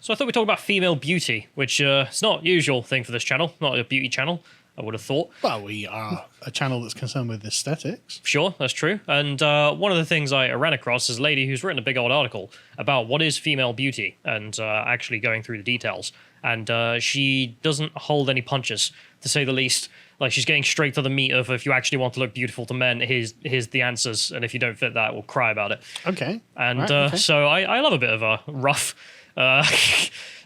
So I thought we'd talk about female beauty, which is not usual thing for this channel, not a beauty channel, I would have thought. Well, we are a channel that's concerned with aesthetics. Sure, that's true. And one of the things I ran across is a lady who's written a big old article about what is female beauty and actually going through the details. And she doesn't hold any punches, to say the least. Like, she's getting straight to the meat of, if you actually want to look beautiful to men, here's the answers. And if you don't fit that, we'll cry about it. Okay. And Right, okay. so I love a bit of a rough,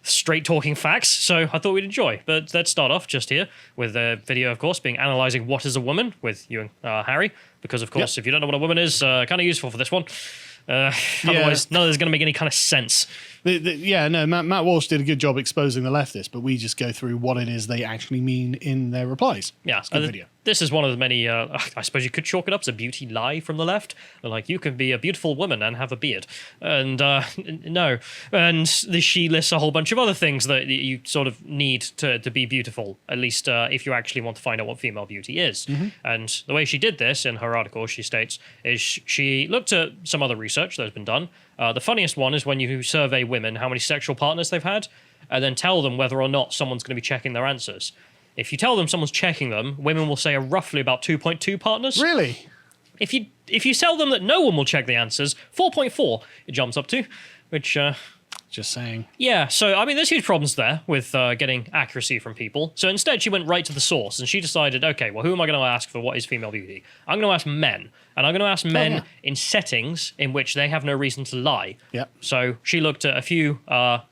straight talking facts. So I thought we'd enjoy. But let's start off just here with a video, of course, being analysing what is a woman with you and Harry. Because, of course, if you don't know what a woman is, kind of useful for this one. Otherwise, none of this is going to make any kind of sense. Matt Walsh did a good job exposing the leftists, but we just go through what it is they actually mean in their replies. Yeah, it's a good video. This is one of the many, I suppose you could chalk it up as a beauty lie from the left. Like, you can be a beautiful woman and have a beard. And no. And she lists a whole bunch of other things that you sort of need to be beautiful, at least if you actually want to find out what female beauty is. Mm-hmm. And the way she did this in her article, she states, is she looked at some other research that has been done. The funniest one is when you survey women how many sexual partners they've had, and then tell them whether or not someone's going to be checking their answers. If you tell them someone's checking them, women will say roughly about 2.2 partners. Really? If you tell them that no one will check the answers, 4.4 it jumps up to, which... Just saying. Yeah, so, I mean, there's huge problems there with getting accuracy from people. So instead, she went right to the source, and she decided, okay, well, who am I going to ask for what is female beauty? I'm going to ask men. And I'm going to ask men in settings in which they have no reason to lie. Yep. So she looked at a few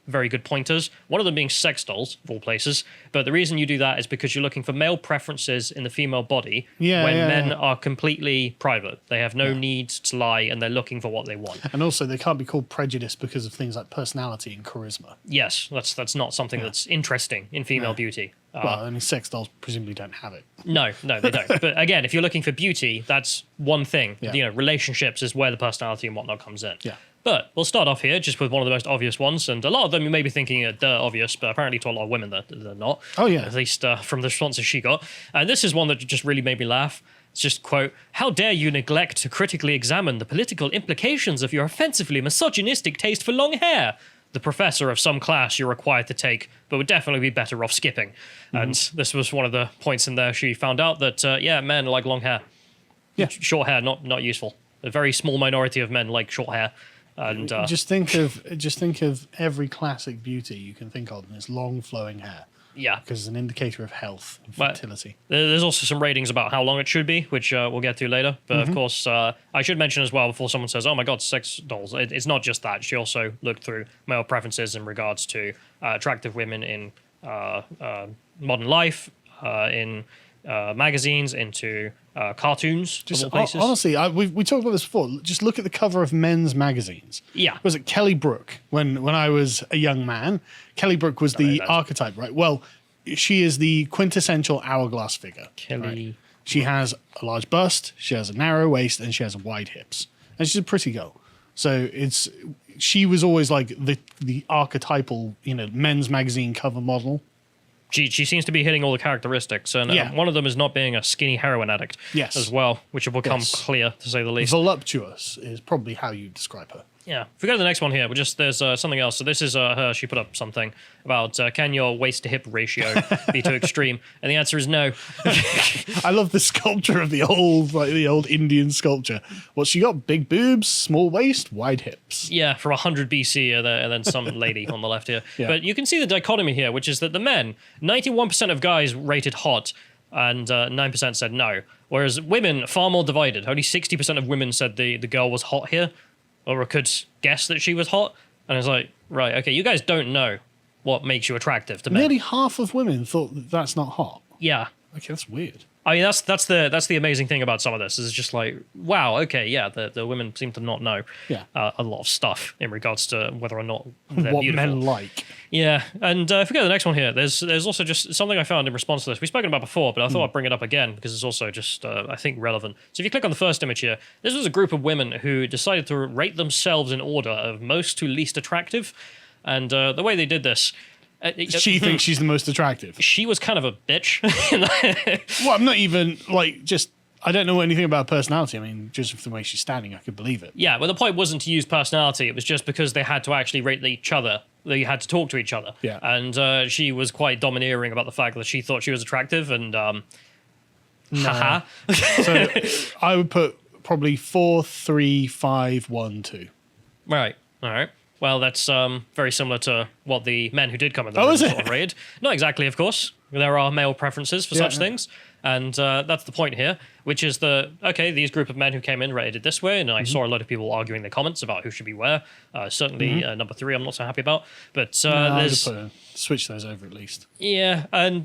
very good pointers, one of them being sex dolls, of all places. But the reason you do that is because you're looking for male preferences in the female body when men are completely private. They have no need to lie, and they're looking for what they want. And also, they can't be called prejudice because of things like personality and charisma. Yes, that's not something that's interesting in female beauty. Well, I mean, sex dolls presumably don't have it. No, they don't. But again, if you're looking for beauty, that's one thing. Yeah. You know, relationships is where the personality and whatnot comes in. Yeah. But we'll start off here just with one of the most obvious ones, and a lot of them you may be thinking are obvious, but apparently to a lot of women they're not. Oh, yeah. At least from the responses she got. And this is one that just really made me laugh. It's just, quote, "How dare you neglect to critically examine the political implications of your offensively misogynistic taste for long hair? The professor of some class you're required to take, but would definitely be better off skipping." Mm-hmm. And this was one of the points in there. She found out that, men like long hair. Yeah. Short hair, not useful. A very small minority of men like short hair. And just think of every classic beauty you can think of, and it's long flowing hair. Yeah. Because it's an indicator of health and fertility. There's also some ratings about how long it should be, which we'll get to later. But of course, I should mention as well, before someone says, oh my God, sex dolls, it's not just that. She also looked through male preferences in regards to attractive women in modern life, in magazines, into cartoons, Just of all places. honestly, we talked about this before. Just look at the cover of men's magazines. Yeah. Was it Kelly Brook? When I was a young man, Kelly Brook was the archetype, right? Well, she is the quintessential hourglass figure. Kelly. Right? She has a large bust, she has a narrow waist, and she has wide hips. And she's a pretty girl. So she was always like the archetypal, men's magazine cover model. She seems to be hitting all the characteristics, and one of them is not being a skinny heroin addict as well, which will become clear, to say the least. Voluptuous is probably how you describe her. Yeah. If we go to the next one here, there's something else. So this is her. She put up something about can your waist to hip ratio be too extreme? And the answer is no. I love the sculpture of the old Indian sculpture. Well, she got big boobs, small waist, wide hips. Yeah, from 100 BC, and then some lady on the left here. Yeah. But you can see the dichotomy here, which is that the men, 91% of guys rated hot, and 9% said no. Whereas women, far more divided. Only 60% of women said the girl was hot here, or could guess that she was hot. And it's like, right, okay, you guys don't know what makes you attractive to men. Nearly half of women thought that's not hot. Yeah. Okay, that's weird. I mean, that's the amazing thing about some of this. Is just like, wow, okay, yeah, the women seem to not know a lot of stuff in regards to whether or not they're what beautiful. men like. Yeah, and if we go to the next one here, there's also just something I found in response to this. We've spoken about before, but I thought I'd bring it up again because it's also just, I think, relevant. So if you click on the first image here, this was a group of women who decided to rate themselves in order of most to least attractive. And the way they did this... She thinks she's the most attractive. She was kind of a bitch. Well, I'm not even, just I don't know anything about her personality. I mean, just from the way she's standing, I could believe it. Yeah, well, the point wasn't to use personality. It was just because they had to actually rate each other. They had to talk to each other. Yeah. And she was quite domineering about the fact that she thought she was attractive. And haha. So I would put probably 4, 3, 5, 1, 2. Right. All right. Well, that's very similar to what the men who did come in the Oh, room is it? sort of rated. Not exactly, of course. There are male preferences for such things. And that's the point here, which is these group of men who came in rated it this way, and I saw a lot of people arguing their comments about who should be where. Certainly number 3 I'm not so happy about. But there's... switch those over at least. Yeah, and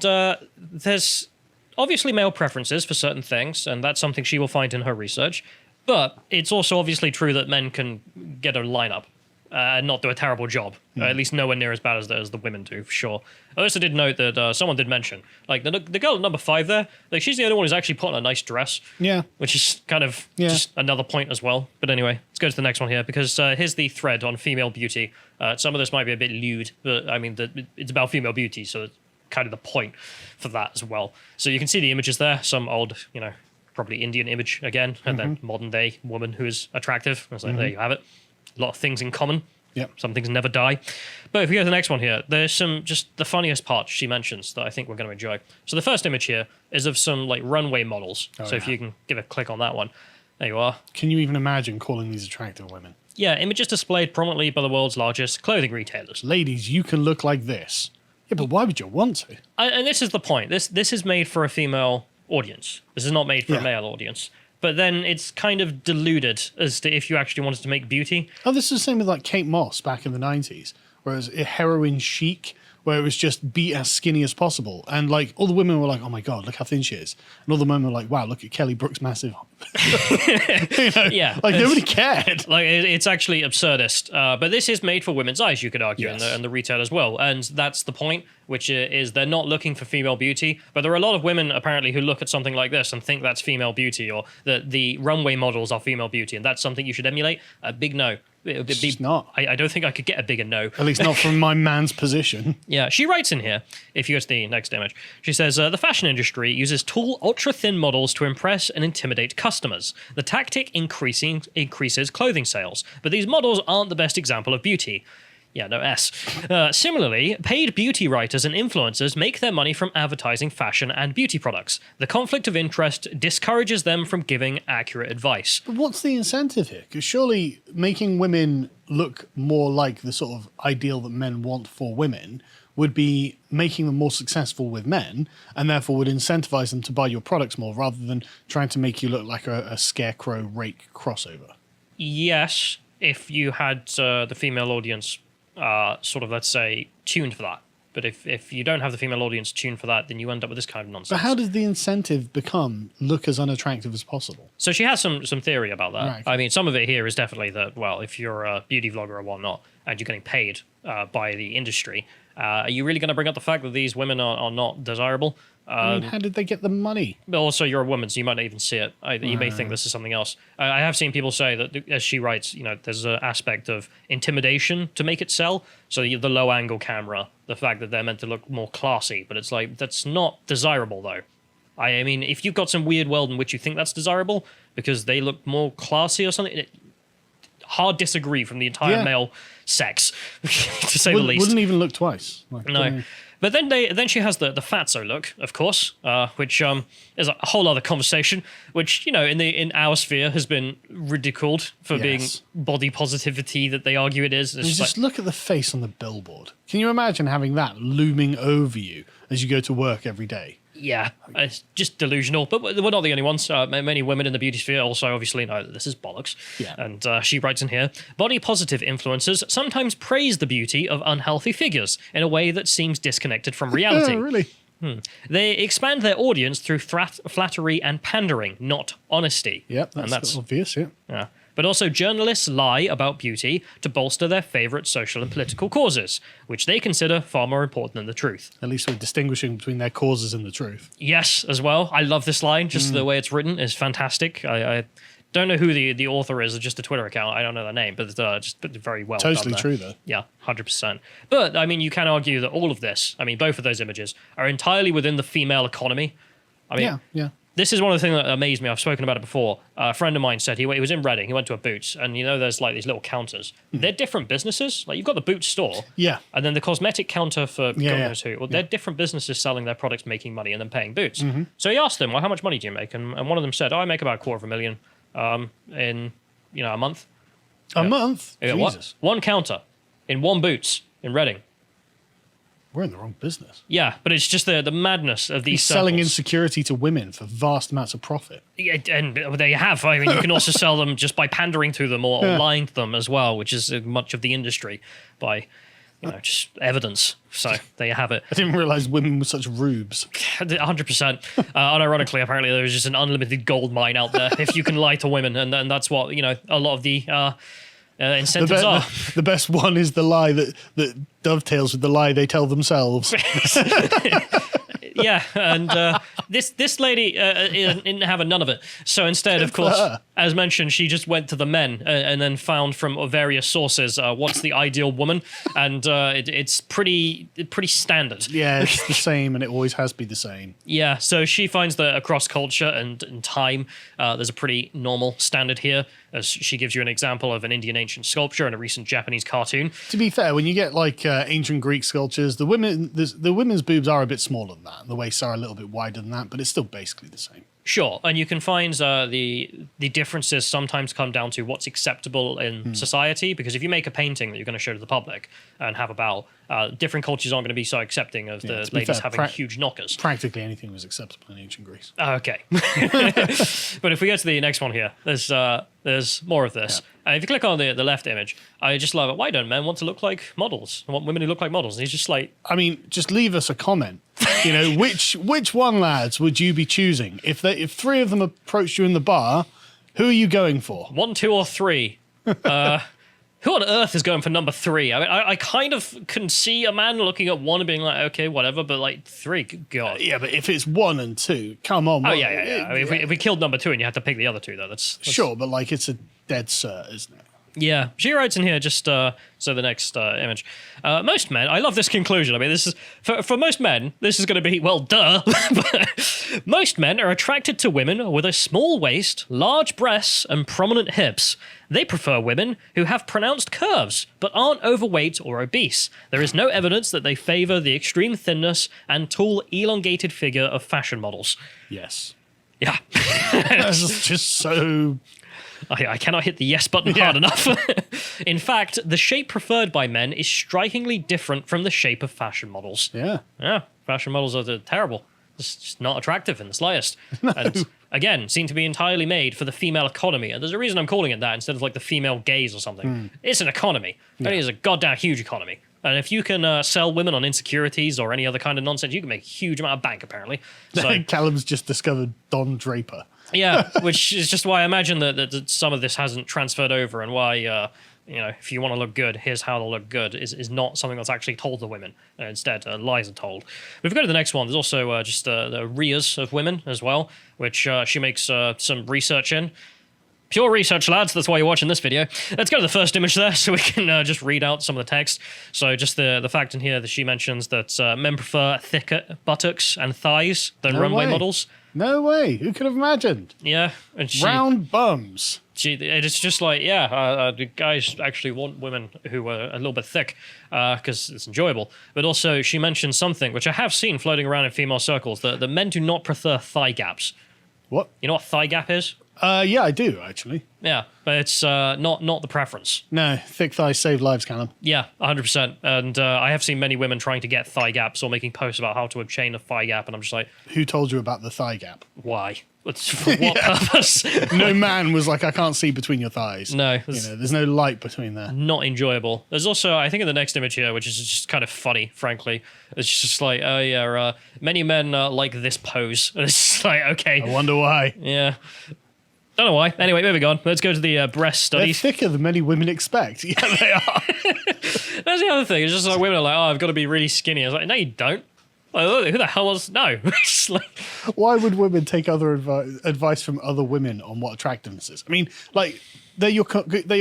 there's obviously male preferences for certain things, and that's something she will find in her research. But it's also obviously true that men can get a lineup and not do a terrible job. At least nowhere near as bad as the women do, for sure. I also did note that someone did mention, like, the girl at number 5 there, like, she's the only one who's actually put on a nice dress. Yeah. Which is kind of just another point as well. But anyway, let's go to the next one here, because here's the thread on female beauty. Some of this might be a bit lewd, but, I mean, it's about female beauty, so it's kind of the point for that as well. So you can see the images there, some old, probably Indian image again, and then modern day woman who is attractive. It's like, there you have it. A lot of things in common. Yep. Some things never die. But if we go to the next one here, there's some just the funniest parts she mentions that I think we're going to enjoy. So the first image here is of some like runway models. If you can give a click on that one. There you are. Can you even imagine calling these attractive women? Yeah, images displayed prominently by the world's largest clothing retailers. Ladies, you can look like this. Yeah, but why would you want to? And this is the point. This is made for a female audience. This is not made for a male audience. But then it's kind of diluted as to if you actually wanted to make beauty. Oh, this is the same with like Kate Moss back in the 90s, where it was a heroin chic, where it was just be as skinny as possible. And like all the women were like, oh my God, look how thin she is. And all the men were like, wow, look at Kelly Brook's massive. Yeah. Like nobody cared. Like it's actually absurdist. But this is made for women's eyes, you could argue, Yes. and the retail as well. And that's the point, which is they're not looking for female beauty. But there are a lot of women apparently who look at something like this and think that's female beauty, or that the runway models are female beauty, and that's something you should emulate. A big no. It's not. I don't think I could get a bigger no. At least not from my man's position. Yeah, she writes in here, if you go to the next image, she says, the fashion industry uses tall, ultra-thin models to impress and intimidate customers. The tactic increases clothing sales, but these models aren't the best example of beauty. Yeah, no S. Similarly, paid beauty writers and influencers make their money from advertising fashion and beauty products. The conflict of interest discourages them from giving accurate advice. But what's the incentive here? Because surely making women look more like the sort of ideal that men want for women would be making them more successful with men, and therefore would incentivize them to buy your products more, rather than trying to make you look like a scarecrow rake crossover. Yes, if you had the female audience sort of, let's say, tuned for that. But if you don't have the female audience tuned for that, then you end up with this kind of nonsense. But how does the incentive become look as unattractive as possible? So she has some theory about that. Right. I mean, some of it here is definitely that, well, if you're a beauty vlogger or whatnot, and you're getting paid by the industry, are you really going to bring up the fact that these women are not desirable? I mean, how did they get the money? But also, you're a woman, so you might not even see it. You may think this is something else. I have seen people say that, as she writes, there's an aspect of intimidation to make it sell. So the low-angle camera, the fact that they're meant to look more classy, but it's like, that's not desirable, though. I mean, if you've got some weird world in which you think that's desirable because they look more classy or something, hard disagree from the entire male sex, to say the least. Wouldn't even look twice. No. But then she has the fatso look, of course, which is a whole other conversation, which, in our sphere has been ridiculed for being body positivity that they argue it is. It's just look at the face on the billboard. Can you imagine having that looming over you as you go to work every day? Yeah, it's just delusional. But we're not the only ones. Many women in the beauty sphere also obviously know that this is bollocks. Yeah. And she writes in here, body positive influencers sometimes praise the beauty of unhealthy figures in a way that seems disconnected from reality. Oh, really? They expand their audience through flattery and pandering, not honesty. Yep, that's obvious, yeah. But also journalists lie about beauty to bolster their favourite social and political causes, which they consider far more important than the truth. At least we're distinguishing between their causes and the truth. Yes, as well. I love this line. Just the way it's written is fantastic. I don't know who the author is, just a Twitter account. I don't know their name, but just very well done Totally there. true, though. Yeah, 100%. But, I mean, you can argue that all of this, I mean, both of those images, are entirely within the female economy. I mean, yeah. This is one of the things that amazed me. I've spoken about it before. A friend of mine said he was in Reading. He went to a Boots, and there's like these little counters. They're different businesses. Like you've got the Boots store, Yeah. and then the cosmetic counter for God knows who. Well, they're Yeah. different businesses selling their products, making money, and then paying Boots. So he asked them, "Well, how much money do you make?" And one of them said, "Oh, I make about $250,000 in a month." A month? Yeah, Jesus. one counter in one Boots in Reading. We're in the wrong business. Yeah, but it's just the madness of these He's selling circles. insecurity to women for vast amounts of profit. Yeah, and they have. I mean, you can also sell them just by pandering to them or lying to them as well, which is much of the industry by, just evidence. So there you have it. I didn't realize women were such rubes. 100%. Unironically, apparently, there's just an unlimited gold mine out there if you can lie to women, and that's what a lot of the incentives are. The best one is the lie that dovetails with the lie they tell themselves. Yeah, and this lady didn't have none of it. So instead, of course, as mentioned, she just went to the men and then found from various sources what's the ideal woman, and it's pretty standard. Yeah, it's the same, and it always has been the same. Yeah, so she finds that across culture and time, there's a pretty normal standard here, as she gives you an example of an Indian ancient sculpture and a recent Japanese cartoon. To be fair, when you get like ancient Greek sculptures, the women's boobs are a bit smaller than that. The waists are a little bit wider than that, but it's still basically the same. Sure, and you can find the differences sometimes come down to what's acceptable in society, because if you make a painting that you're going to show to the public and have about, different cultures aren't going to be so accepting of the to be ladies fair, having huge knockers. Practically anything was acceptable in ancient Greece. Okay. But if we get to the next one here, there's more of this. And if you click on the left image, I just love it. Why don't men want to look like models? I want women who look like models. And he's just like... I mean, just leave us a comment. Which one, lads, would you be choosing? If three of them approached you in the bar, who are you going for? 1, 2, or 3. Who on earth is going for number 3? I mean, I kind of can see a man looking at 1 and being like, okay, whatever, but like 3, good God. Yeah, but if it's 1 and 2, come on. Oh, yeah. I mean, if we killed number 2 and you had to pick the other 2, though, that's... Sure, but like it's a dead cert, isn't it? Yeah, she writes in here just so the next image. Most men, I love this conclusion. I mean, this is for most men. This is going to be duh. But most men are attracted to women with a small waist, large breasts, and prominent hips. They prefer women who have pronounced curves but aren't overweight or obese. There is no evidence that they favor the extreme thinness and tall, elongated figure of fashion models. Yes. Yeah, That's just so... I cannot hit the yes button hard enough. In fact, the shape preferred by men is strikingly different from the shape of fashion models. Yeah. Yeah, fashion models are terrible. It's just not attractive in the slightest. And again, seem to be entirely made for the female economy. And there's a reason I'm calling it that instead of like the female gaze or something. It's an economy. It is a goddamn huge economy. And if you can sell women on insecurities or any other kind of nonsense, you can make a huge amount of bank, apparently. So, Callum's just discovered Don Draper. yeah, which is just why I imagine that some of this hasn't transferred over, and why, if you want to look good, here's how to look good, is not something that's actually told to women. Instead, lies are told. But if we go to the next one, there's also just the rears of women as well, which she makes some research in. Pure research, lads. That's why you're watching this video. Let's go to the first image there so we can just read out some of the text. So just the fact in here that she mentions that men prefer thicker buttocks and thighs than runway models. No way. Who could have imagined? Yeah. And Round bums. It's just like, the guys actually want women who are a little bit thick because it's enjoyable. But also she mentions something, which I have seen floating around in female circles, that the men do not prefer thigh gaps. What? You know what thigh gap is? Yeah, I do, actually. Yeah, but it's not the preference. No, thick thighs save lives, Callum. Yeah, 100%. And I have seen many women trying to get thigh gaps or making posts about how to obtain a thigh gap, and I'm just like... Who told you about the thigh gap? Why? For what purpose? No man was like, I can't see between your thighs. No. There's no light between there. Not enjoyable. There's also, I think in the next image here, which is just kind of funny, frankly, it's just like, many men like this pose. And it's just like, okay. I wonder why. Yeah. Don't know why. Anyway, moving on. Let's go to the breast studies. They're thicker than many women expect. Yeah, they are. That's the other thing. It's just like women are like, I've got to be really skinny. I was like, no, you don't. Like, who the hell was... No. It's like... Why would women take other advice from other women on what attractiveness is? I mean, like, they're your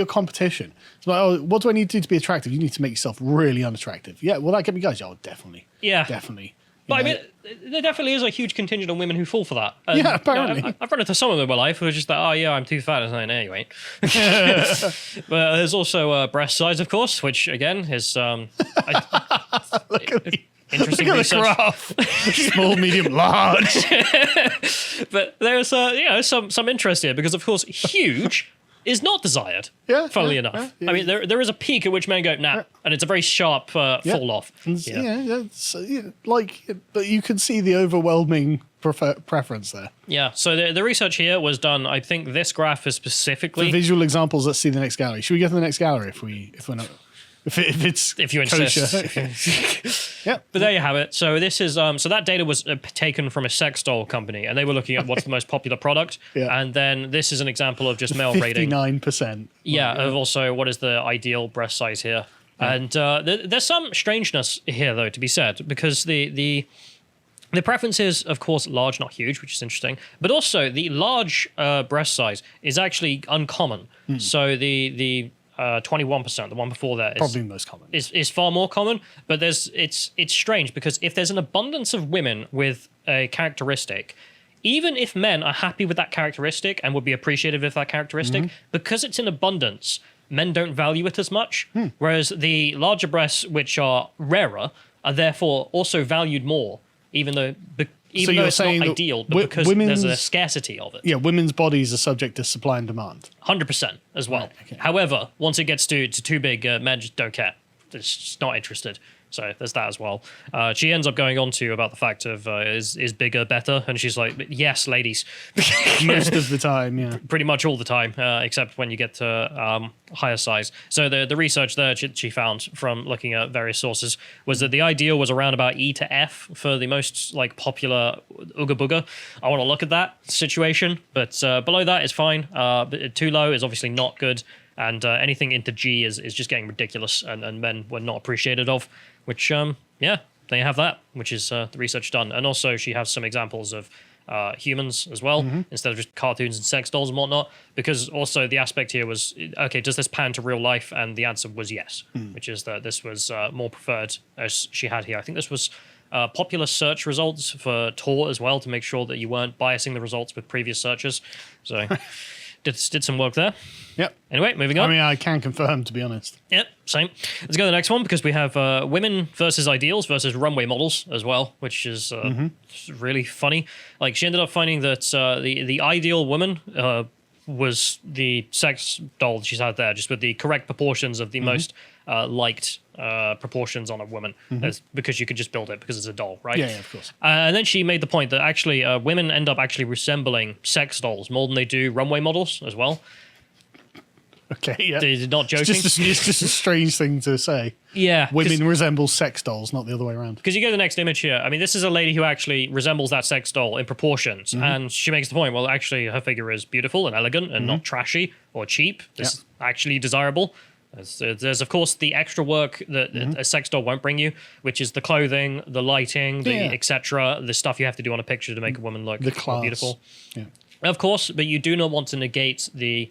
competition. It's like, what do I need to do to be attractive? You need to make yourself really unattractive. Yeah, will that get me guys? Oh, definitely. Yeah. Definitely. But I mean, there definitely is a huge contingent of women who fall for that. And, Yeah, apparently. I've run into some of them in my life who are just like, oh yeah, I'm too fat. It's like, no, you ain't. But there's also breast size, of course, which again is Look at the, interesting look at research. the graph. Small, medium, large. But there's some interest here because, of course, huge is not desired. Yeah, funnily yeah, enough. yeah. I mean, there is a peak at which men go nah, and it's a very sharp fall off. But you can see the overwhelming preference there. Yeah. So the research here was done. I think this graph is For specifically. visual examples, let's see the next gallery. Should we go to the next gallery if we're not? If you insist. Yeah. But there you have it. So this is so that data was taken from a sex doll company, and they were looking at what's the most popular product. Yeah. And then this is an example of just male rating. 59%. Yeah, of also what is the ideal breast size here. Yeah. And there's some strangeness here, though, to be said, because the preference is, of course, large, not huge, which is interesting. But also, the large breast size is actually uncommon. So the 21%, the one before that, is Probably the most common. Is far more common. But it's strange because if there's an abundance of women with a characteristic, even if men are happy with that characteristic and would be appreciative of that characteristic, because it's in abundance, men don't value it as much. Whereas the larger breasts, which are rarer, are therefore also valued more, even though it's not ideal, but because there's a scarcity of it. Yeah, women's bodies are subject to supply and demand. 100% as well. Right, okay. However, once it gets to too big, men just don't care. They're just not interested. So there's that as well. She ends up going on to about the fact of is bigger better? And she's like, yes, ladies. Most of the time, yeah. Pretty much all the time, except when you get to higher size. So the research there she found from looking at various sources was that the ideal was around about E to F for the most like popular Ooga Booga. I want to look at that situation, but below that is fine. But too low is obviously not good. And anything into G is just getting ridiculous, and men were not appreciated of, which, yeah, they have that, which is the research done. And also she has some examples of humans as well, instead of just cartoons and sex dolls and whatnot, because also the aspect here was, okay, does this pan to real life? And the answer was yes, which is that this was more preferred, as she had here. I think this was popular search results for Tor as well, to make sure that you weren't biasing the results with previous searches. So... Did some work there. Yep. Anyway, moving on. I mean, I can confirm, to be honest. Yep, same. Let's go to the next one, because we have women versus ideals versus runway models as well, which is really funny. Like, she ended up finding that the ideal woman was the sex doll she's had there, just with the correct proportions of the most liked proportions on a woman, because you could just build it because it's a doll, right? Yeah, of course. And then she made the point that actually women end up actually resembling sex dolls more than they do runway models as well. Okay, yeah. They're not joking. It's just a strange thing to say. Yeah. Women resemble sex dolls, not the other way around. Because you go to the next image here. I mean, this is a lady who actually resembles that sex doll in proportions. And she makes the point, well, actually, her figure is beautiful and elegant and not trashy or cheap. This is actually desirable. There's, of course, the extra work that a sex doll won't bring you, which is the clothing, the lighting, the etc., the stuff you have to do on a picture to make a woman look more beautiful. Yeah. Of course, but you do not want to negate the...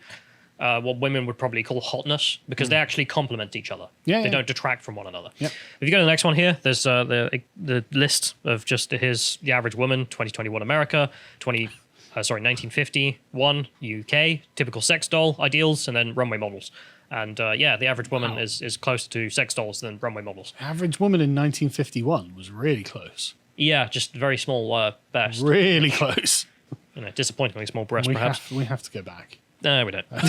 what women would probably call hotness, because they actually complement each other. They don't detract from one another. If you go to the next one here, there's the list of just the average woman, 2021 America, 1951 UK, typical sex doll ideals, and then runway models. And the average woman is closer to sex dolls than runway models. Average woman in 1951 was really close. Yeah, just very small breast. Really close. Disappointingly small breast, perhaps. We have to go back. No, we don't. But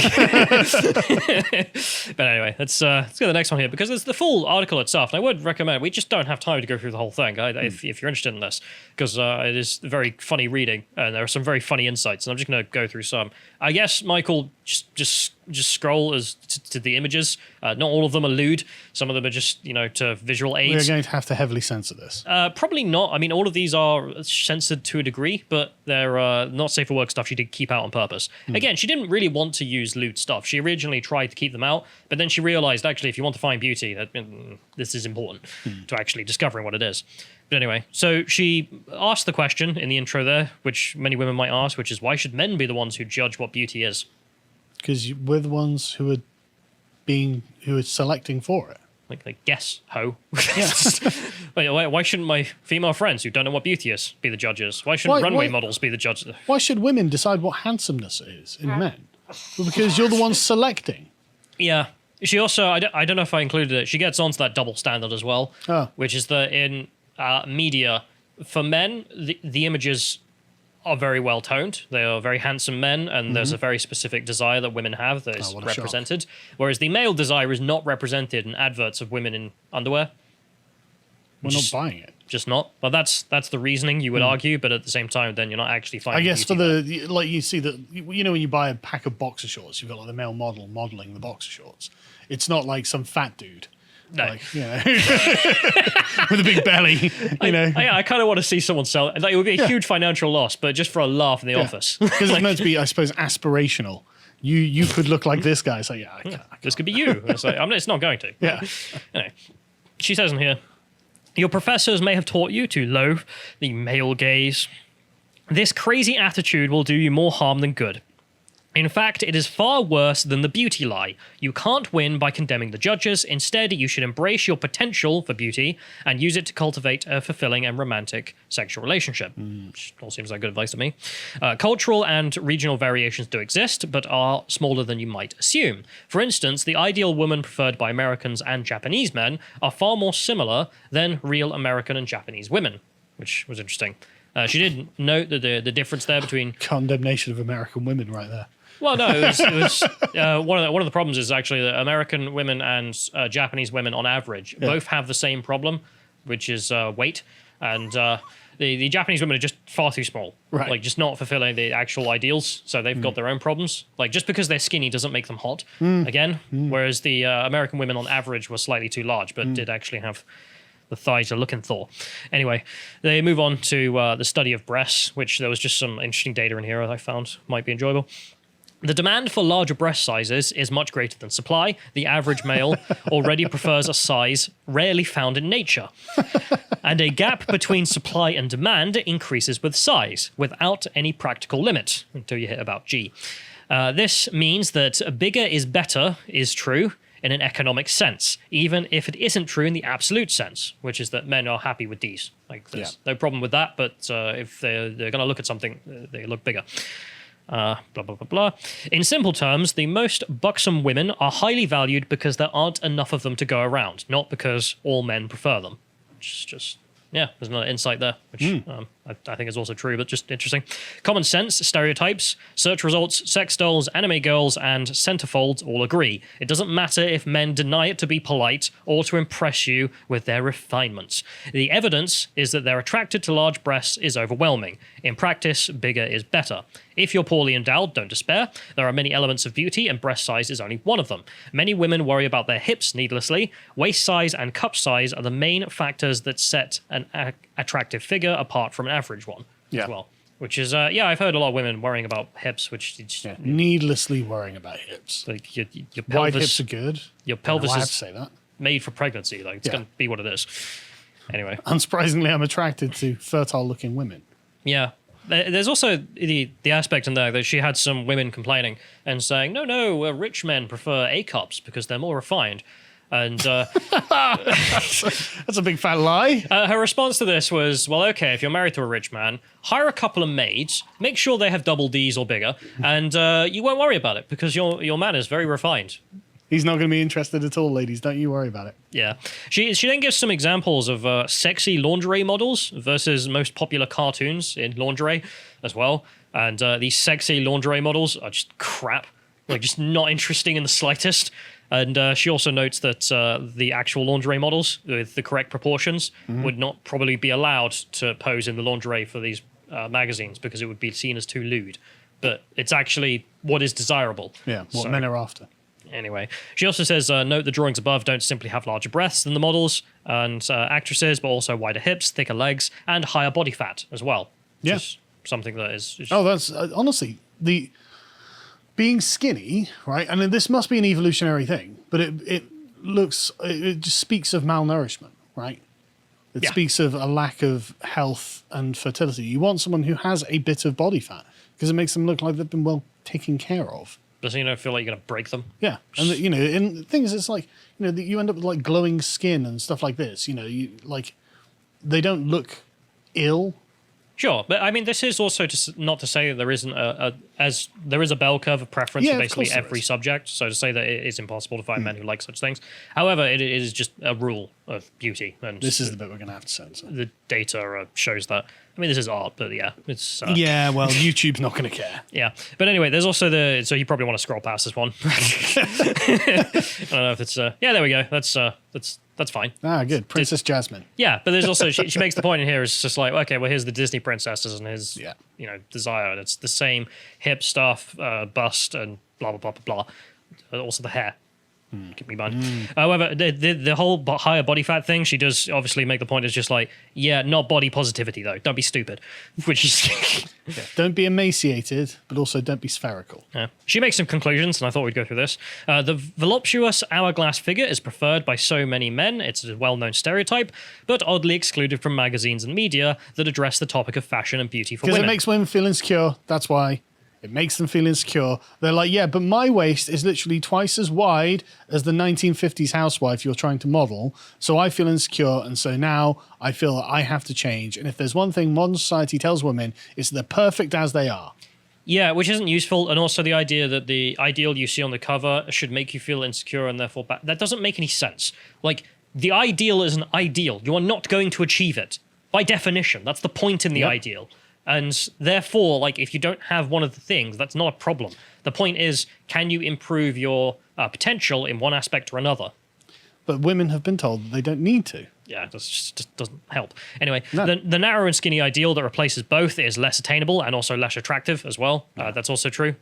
anyway, let's go to the next one here, because there's the full article itself, and I would recommend, we just don't have time to go through the whole thing if you're interested in this, because it is very funny reading, and there are some very funny insights, and I'm just going to go through some. I guess, Michael, just scroll to the images. Not all of them are lewd. Some of them are just, to visual aids. We're going to have to heavily censor this. Probably not. I mean, all of these are censored to a degree, but they're not safe for work stuff she did keep out on purpose. Again, she didn't really want to use lewd stuff. She originally tried to keep them out, but then she realized, actually, if you want to find beauty, that this is important to actually discovering what it is. But anyway, so she asked the question in the intro there, which many women might ask, which is, why should men be the ones who judge what beauty is? Because we're the ones who are selecting for it. Like guess, ho. Why shouldn't my female friends who don't know what beauty is be the judges? Why shouldn't runway models be the judges? Why should women decide what handsomeness is in men? Well, because you're the ones selecting. Yeah. She also, I don't know if I included it, she gets onto that double standard as well, which is that in media, for men, the images are very well toned. They are very handsome men, and there's a very specific desire that women have that is represented. Whereas the male desire is not represented in adverts of women in underwear. We're not buying it. Just not. Well, that's the reasoning you would argue, but at the same time, then you're not actually finding. I guess for like you see that when you buy a pack of boxer shorts, you've got like the male model modeling the boxer shorts. It's not like some fat dude. No. Like, with a big belly, I kind of want to see someone sell it. Like, it would be a huge financial loss, but just for a laugh in the office. Because it's meant to be, I suppose, aspirational. You could look like this guy. So I can't. This could be you. It's like, it's not going to. Yeah. Anyway, she says in here, your professors may have taught you to loathe the male gaze. This crazy attitude will do you more harm than good. In fact, it is far worse than the beauty lie. You can't win by condemning the judges. Instead, you should embrace your potential for beauty and use it to cultivate a fulfilling and romantic sexual relationship. Which all seems like good advice to me. Cultural and regional variations do exist, but are smaller than you might assume. For instance, the ideal woman preferred by Americans and Japanese men are far more similar than real American and Japanese women, which was interesting. She did note that the difference there between... Condemnation of American women right there. Well, no, it was one of the problems is actually that American women and Japanese women, on average, both have the same problem, which is weight, and the Japanese women are just far too small, right? Like just not fulfilling the actual ideals, so they've got their own problems. Like just because they're skinny doesn't make them hot. Whereas the American women, on average, were slightly too large, but did actually have the thighs are looking Thor. Anyway, they move on to the study of breasts, which there was just some interesting data in here I found might be enjoyable. The demand for larger breast sizes is much greater than supply. The average male already prefers a size rarely found in nature. And a gap between supply and demand increases with size, without any practical limit, until you hit about G. This means that bigger is better is true in an economic sense, even if it isn't true in the absolute sense, which is that men are happy with Ds. Like, there's no problem with that, but if they're going to look at something, they look bigger. Blah, blah, blah, blah. In simple terms, the most buxom women are highly valued because there aren't enough of them to go around, not because all men prefer them. Just there's another insight there, which I think is also true, but just interesting. Common sense, stereotypes, search results, sex dolls, anime girls, and centerfolds all agree. It doesn't matter if men deny it to be polite or to impress you with their refinements. The evidence is that they're attracted to large breasts is overwhelming. In practice, bigger is better. If you're poorly endowed, don't despair. There are many elements of beauty, and breast size is only one of them. Many women worry about their hips needlessly. Waist size and cup size are the main factors that set an attractive figure apart from an average one as well. Which is, I've heard a lot of women worrying about hips, which is needlessly worrying about hips. Like your pelvis, wide hips are good. Your pelvis I have is to say that. made for pregnancy. Like it's going to be what it is. Anyway, unsurprisingly, I'm attracted to fertile-looking women. Yeah. There's also the aspect in there that she had some women complaining and saying, no, rich men prefer A cups because they're more refined. And that's a big fat lie. Her response to this was, well, okay, if you're married to a rich man, hire a couple of maids, make sure they have double Ds or bigger, and you won't worry about it because your man is very refined. He's not going to be interested at all, ladies. Don't you worry about it. Yeah. She then gives some examples of sexy lingerie models versus most popular cartoons in lingerie as well. And these sexy lingerie models are just crap. Like, just not interesting in the slightest. And she also notes that the actual lingerie models with the correct proportions would not probably be allowed to pose in the lingerie for these magazines because it would be seen as too lewd. But it's actually what is desirable. Yeah, what men are after. Anyway, she also says, note the drawings above don't simply have larger breasts than the models and actresses, but also wider hips, thicker legs, and higher body fat as well. Yeah. Something that is... Oh, that's... honestly, the being skinny, right? And this must be an evolutionary thing, but it just speaks of malnourishment, right? It speaks of a lack of health and fertility. You want someone who has a bit of body fat because it makes them look like they've been well taken care of. Doesn't feel like you're gonna break them. Yeah, and and the thing is, it's like that you end up with like glowing skin and stuff like this. You like they don't look ill. Sure, but I mean, this is also not to say that there isn't as there is a bell curve of preference for basically every subject. So to say that it is impossible to find men who like such things. However, it is just a rule of beauty, and this is the bit we're going to have to censor. The data shows that. I mean, this is art, but yeah, it's yeah. Well, YouTube's not going to care. Yeah, but anyway, there's also so you probably want to scroll past this one. I don't know if it's yeah. There we go. That's fine. Ah, good. Princess Jasmine. Yeah, but there's also she makes the point in here. It's just like, okay, well, here's the Disney princesses and his desire, and it's the same hip stuff, bust, and blah blah blah blah blah. Also the hair. Keep me in mind. However, the whole higher body fat thing, she does obviously make the point. Is just like, yeah, not body positivity though. Don't be stupid. Which is don't be emaciated, but also don't be spherical. Yeah. She makes some conclusions, and I thought we'd go through this. The voluptuous hourglass figure is preferred by so many men. It's a well-known stereotype, but oddly excluded from magazines and media that address the topic of fashion and beauty for women. Because it makes women feel insecure. That's why. It makes them feel insecure. They're like, yeah, but my waist is literally twice as wide as the 1950s housewife you're trying to model. So I feel insecure. And so now I feel that I have to change. And if there's one thing modern society tells women, it's that they're perfect as they are. Yeah, which isn't useful. And also the idea that the ideal you see on the cover should make you feel insecure and therefore that doesn't make any sense. Like, the ideal is an ideal. You are not going to achieve it. By definition, that's the point in the ideal. And therefore, like, if you don't have one of the things, that's not a problem. The point is, can you improve your potential in one aspect or another? But women have been told that they don't need to. Yeah, it just doesn't help. Anyway, the narrow and skinny ideal that replaces both is less attainable and also less attractive as well. That's also true.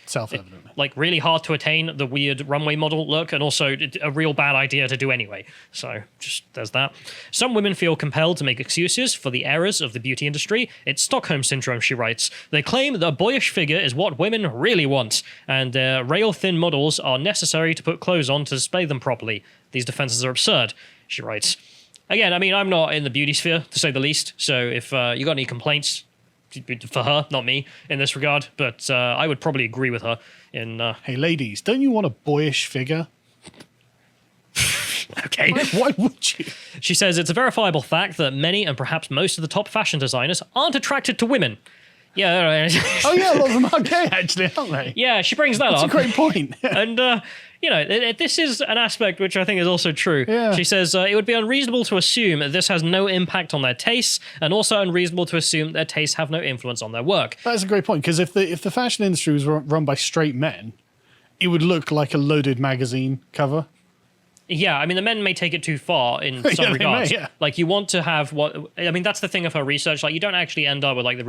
Self-evidently. Like, really hard to attain the weird runway model look, and also a real bad idea to do anyway. So just there's that. Some women feel compelled to make excuses for the errors of the beauty industry. It's Stockholm Syndrome, she writes. They claim that a boyish figure is what women really want, and their rail-thin models are necessary to put clothes on to display them properly. These defenses are absurd, she writes. Again, I mean, I'm not in the beauty sphere, to say the least, so if you got any complaints for her, not me, in this regard, but I would probably agree with her in... Hey, ladies, don't you want a boyish figure? Okay. Why would you? She says it's a verifiable fact that many and perhaps most of the top fashion designers aren't attracted to women. Yeah. Oh, yeah, a lot of them are gay, actually, aren't they? Yeah, she brings that up. That's a great point. And, this is an aspect which I think is also true. Yeah. She says it would be unreasonable to assume that this has no impact on their tastes, and also unreasonable to assume their tastes have no influence on their work. That's a great point, because if the fashion industry was run by straight men, it would look like a loaded magazine cover. Yeah, I mean, the men may take it too far in some regards. May, yeah. Like, you want to have that's the thing of her research. Like, you don't actually end up with, like, the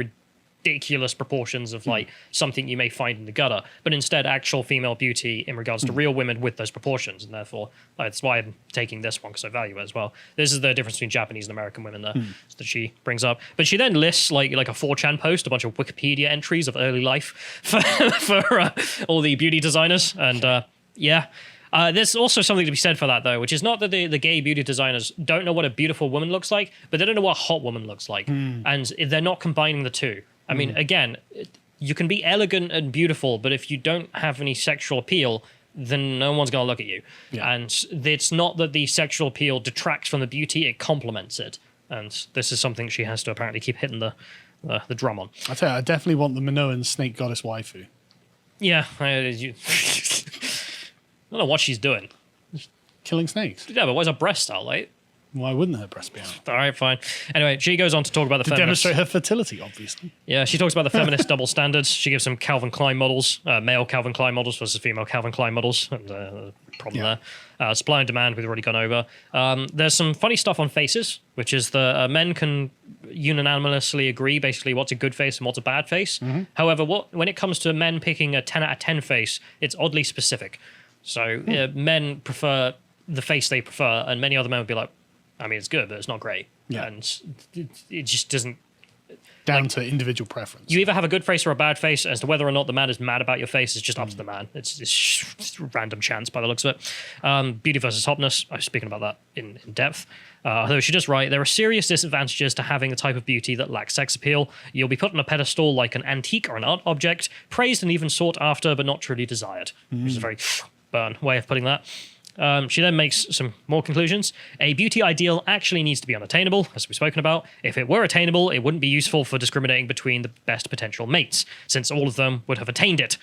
ridiculous proportions of, like, something you may find in the gutter, but instead actual female beauty in regards to real women with those proportions, and therefore that's why I'm taking this one, because I value it as well. This is the difference between Japanese and American women there that she brings up. But she then lists like a 4chan post, a bunch of Wikipedia entries of early life for all the beauty designers, and there's also something to be said for that, though, which is not that the gay beauty designers don't know what a beautiful woman looks like, but they don't know what a hot woman looks like, and they're not combining the two. I mean, again, you can be elegant and beautiful, but if you don't have any sexual appeal, then no one's going to look at you. Yeah. And it's not that the sexual appeal detracts from the beauty, it complements it. And this is something she has to apparently keep hitting the drum on. I tell you, I definitely want the Minoan snake goddess waifu. Yeah. I don't know what she's doing. Killing snakes. Yeah, but why is her breast out, like? Why wouldn't her breast be out? All right, fine. Anyway, she goes on to talk about the feminist... demonstrate her fertility, obviously. Yeah, she talks about the feminist double standards. She gives some Calvin Klein models, male Calvin Klein models versus female Calvin Klein models. And problem there. Supply and demand, we've already gone over. There's some funny stuff on faces, which is the men can unanimously agree basically what's a good face and what's a bad face. However, when it comes to men picking a 10 out of 10 face, it's oddly specific. So men prefer the face they prefer, and many other men would be like, I mean, it's good, but it's not great. Yeah. And it just doesn't down to individual preference. You either have a good face or a bad face. As to whether or not the man is mad about your face is just up to the man. It's random chance by the looks of it. Beauty versus hotness. I was speaking about that in depth. Although she does write, there are serious disadvantages to having the type of beauty that lacks sex appeal. You'll be put on a pedestal like an antique or an art object, praised and even sought after, but not truly desired. Which is a very burn way of putting that. She then makes some more conclusions. A beauty ideal actually needs to be unattainable, as we've spoken about. If it were attainable, it wouldn't be useful for discriminating between the best potential mates, since all of them would have attained it.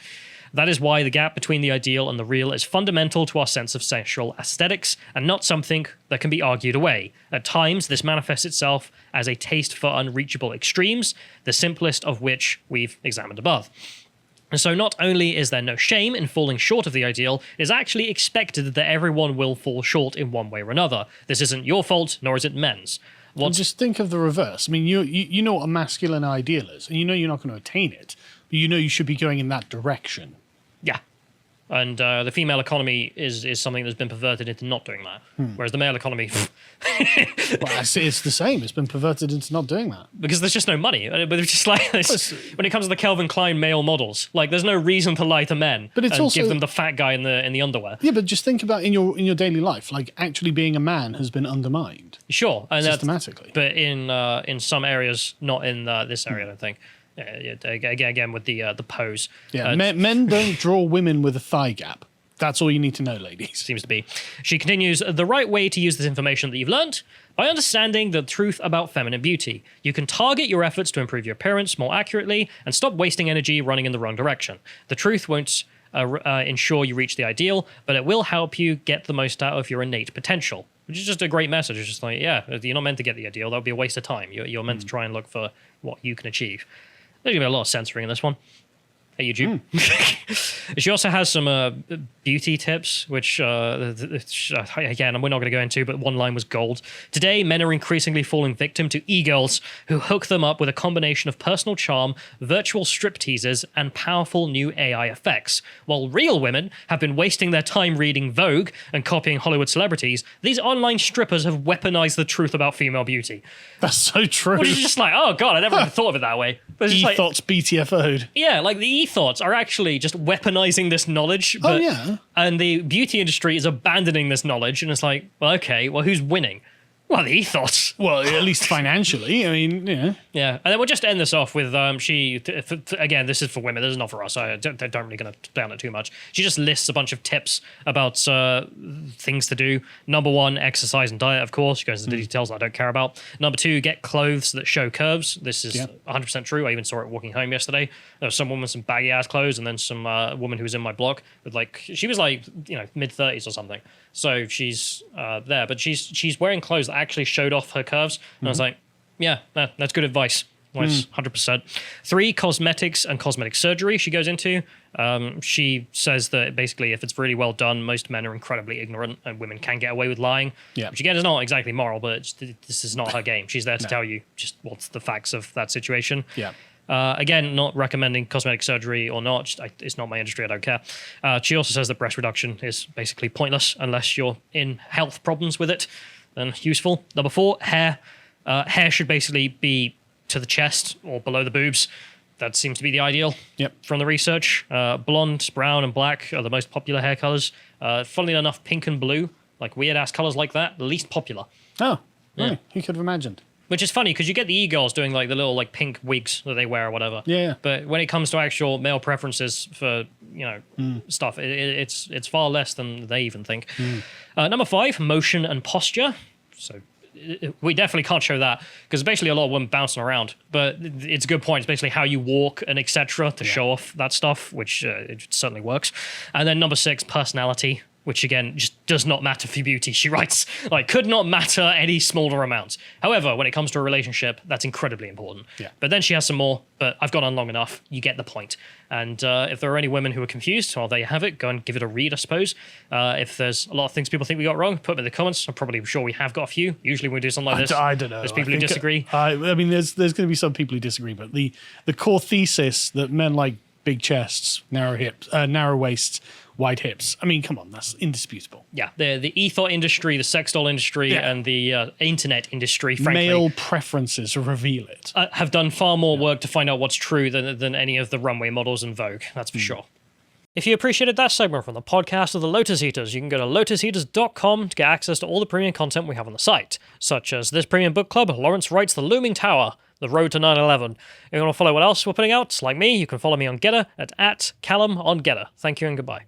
That is why the gap between the ideal and the real is fundamental to our sense of sexual aesthetics, and not something that can be argued away. At times, this manifests itself as a taste for unreachable extremes, the simplest of which we've examined above. And so not only is there no shame in falling short of the ideal, it is actually expected that everyone will fall short in one way or another. This isn't your fault, nor is it men's. And just think of the reverse. I mean, you know what a masculine ideal is, and you know you're not going to attain it, but you know you should be going in that direction. Yeah. And the female economy is something that's been perverted into not doing that. Whereas the male economy... Well, it's the same. It's been perverted into not doing that. Because there's just no money. But it's just like this, when it comes to the Calvin Klein male models, like there's no reason to lie to men but it's and also, give them the fat guy in the underwear. Yeah, but just think about in your daily life, like actually being a man has been undermined. Sure. And systematically. But in some areas, not in this area, I don't think. Again with the pose. Yeah, men don't draw women with a thigh gap. That's all you need to know, ladies. Seems to be. She continues, the right way to use this information that you've learnt, by understanding the truth about feminine beauty. You can target your efforts to improve your appearance more accurately and stop wasting energy running in the wrong direction. The truth won't ensure you reach the ideal, but it will help you get the most out of your innate potential. Which is just a great message. It's just like, yeah, you're not meant to get the ideal. That would be a waste of time. You're meant to try and look for what you can achieve. There's going to be a lot of censoring in this one. Hey, YouTube. She also has some beauty tips, which, again, we're not going to go into, but one line was gold. Today, men are increasingly falling victim to e-girls who hook them up with a combination of personal charm, virtual strip teasers, and powerful new AI effects. While real women have been wasting their time reading Vogue and copying Hollywood celebrities, these online strippers have weaponized the truth about female beauty. That's so true. Which is just like, oh, God, I never even thought of it that way. But it's just E-thoughts BTFO'd. Yeah, like the e-thoughts are actually just weaponizing this knowledge. Oh, yeah. And the beauty industry is abandoning this knowledge. And it's like, well, okay, well, who's winning? Well, the e-thoughts. Well, at least financially. I mean, yeah. Yeah, and then we'll just end this off with again, this is for women. This is not for us. I don't really going to down it too much. She just lists a bunch of tips about things to do. Number 1, exercise and diet, of course. She goes into the details I don't care about. Number 2, get clothes that show curves. This is 100% true. I even saw it walking home yesterday. There was some woman with some baggy ass clothes, and then some woman who was in my block with she was like, mid-30s or something. So she's there, but she's wearing clothes that actually showed off her curves. And I was like, yeah, that's good advice. Nice, 100%. 3, cosmetics and cosmetic surgery she goes into. She says that basically if it's really well done, most men are incredibly ignorant and women can get away with lying. Yeah. Which again is not exactly moral, but this is not her game. She's there to tell you just what's the facts of that situation. Yeah. Again, not recommending cosmetic surgery or not. It's not my industry. I don't care. She also says that breast reduction is basically pointless unless you're in health problems with it. Then useful. Number 4, hair. Hair should basically be to the chest or below the boobs. That seems to be the ideal from the research. Blonde, brown, and black are the most popular hair colors. Funnily enough, pink and blue, like weird-ass colors like that, the least popular. Oh, yeah. Who could have imagined? Which is funny because you get the e-girls doing like the little like pink wigs that they wear or whatever. Yeah. But when it comes to actual male preferences for stuff, it's far less than they even think. Number 5, motion and posture. So we definitely can't show that because basically a lot of women bouncing around. But it's a good point. It's basically how you walk and etc. to show off that stuff, which it certainly works. And then number 6, personality. Which again just does not matter for beauty. She writes, like, could not matter any smaller amount. However, when it comes to a relationship, that's incredibly important. Yeah. But then she has some more, but I've gone on long enough. You get the point. And if there are any women who are confused, well, there you have it. Go and give it a read, I suppose. If there's a lot of things people think we got wrong, put them in the comments. I'm probably sure we have got a few. Usually when we do something like this, I don't know. There's people who disagree. I mean, there's going to be some people who disagree, but the core thesis that men like big chests, narrow hips, narrow waists, wide hips. I mean, come on, that's indisputable. Yeah, the ethos industry, the sex doll industry, and the internet industry, frankly, Male preferences reveal it. have done far more work to find out what's true than any of the runway models in Vogue. That's for sure. If you appreciated that segment from the podcast of the Lotus Eaters, you can go to lotuseaters.com to get access to all the premium content we have on the site, such as this premium book club, Lawrence Wright's The Looming Tower, The Road to 9/11. If you want to follow what else we're putting out, like me, you can follow me on Getter at @CallumOnGetter. Thank you and goodbye.